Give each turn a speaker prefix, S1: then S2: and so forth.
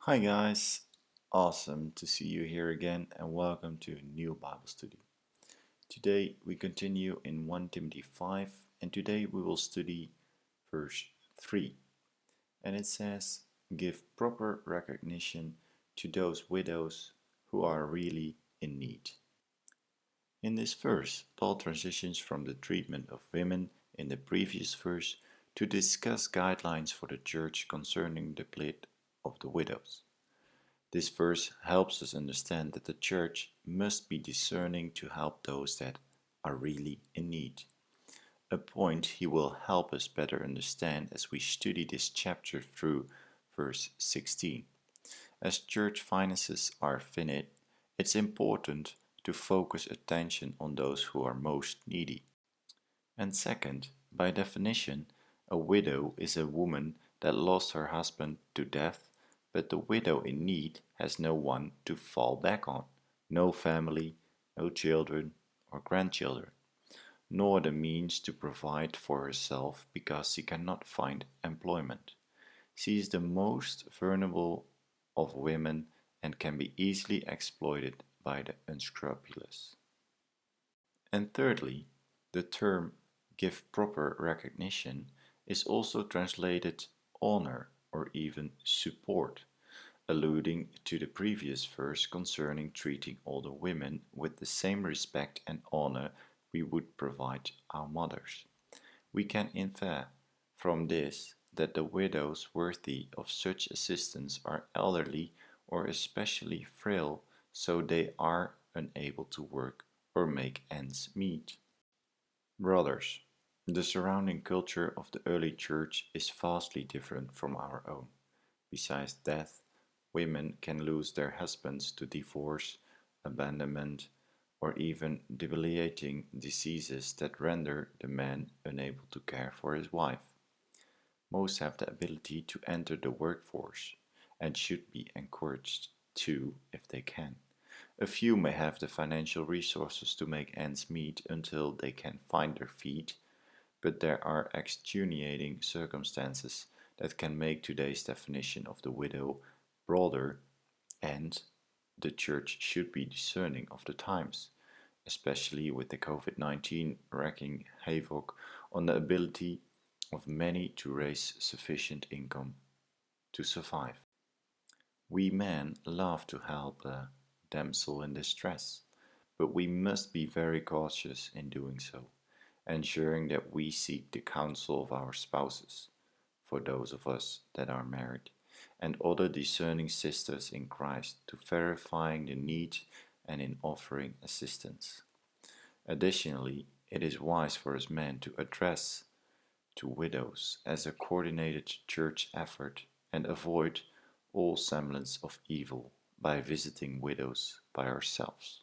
S1: Hi guys, awesome to see you here again and welcome to a new Bible study. Today we continue in 1 Timothy 5 and today we will study verse 3 and it says, "Give proper recognition to those widows who are really in need." In this verse, Paul transitions from the treatment of women in the previous verse to discuss guidelines for the church concerning the plight of the widows. This verse helps us understand that the church must be discerning to help those that are really in need. A point he will help us better understand as we study this chapter through verse 16. As church finances are finite, it's important to focus attention on those who are most needy. And second, by definition, a widow is a woman that lost her husband to death, but the widow in need has no one to fall back on, no family, no children or grandchildren, nor the means to provide for herself because she cannot find employment. She is the most vulnerable of women and can be easily exploited by the unscrupulous. And thirdly, the term "give proper recognition" is also translated honor or even support, alluding to the previous verse concerning treating older women with the same respect and honor we would provide our mothers. We can infer from this that the widows worthy of such assistance are elderly or especially frail, so they are unable to work or make ends meet. Brothers, the surrounding culture of the early church is vastly different from our own. Besides death, women can lose their husbands to divorce, abandonment, or even debilitating diseases that render the man unable to care for his wife. Most have the ability to enter the workforce and should be encouraged to if they can. A few may have the financial resources to make ends meet until they can find their feet, but there are extenuating circumstances that can make today's definition of the widow broader, and the church should be discerning of the times, especially with the COVID-19 wreaking havoc on the ability of many to raise sufficient income to survive. We men love to help a damsel in distress, but we must be very cautious in doing so, ensuring that we seek the counsel of our spouses, for those of us that are married, and other discerning sisters in Christ to verifying the need and in offering assistance. Additionally, it is wise for us men to address to widows as a coordinated church effort and avoid all semblance of evil by visiting widows by ourselves.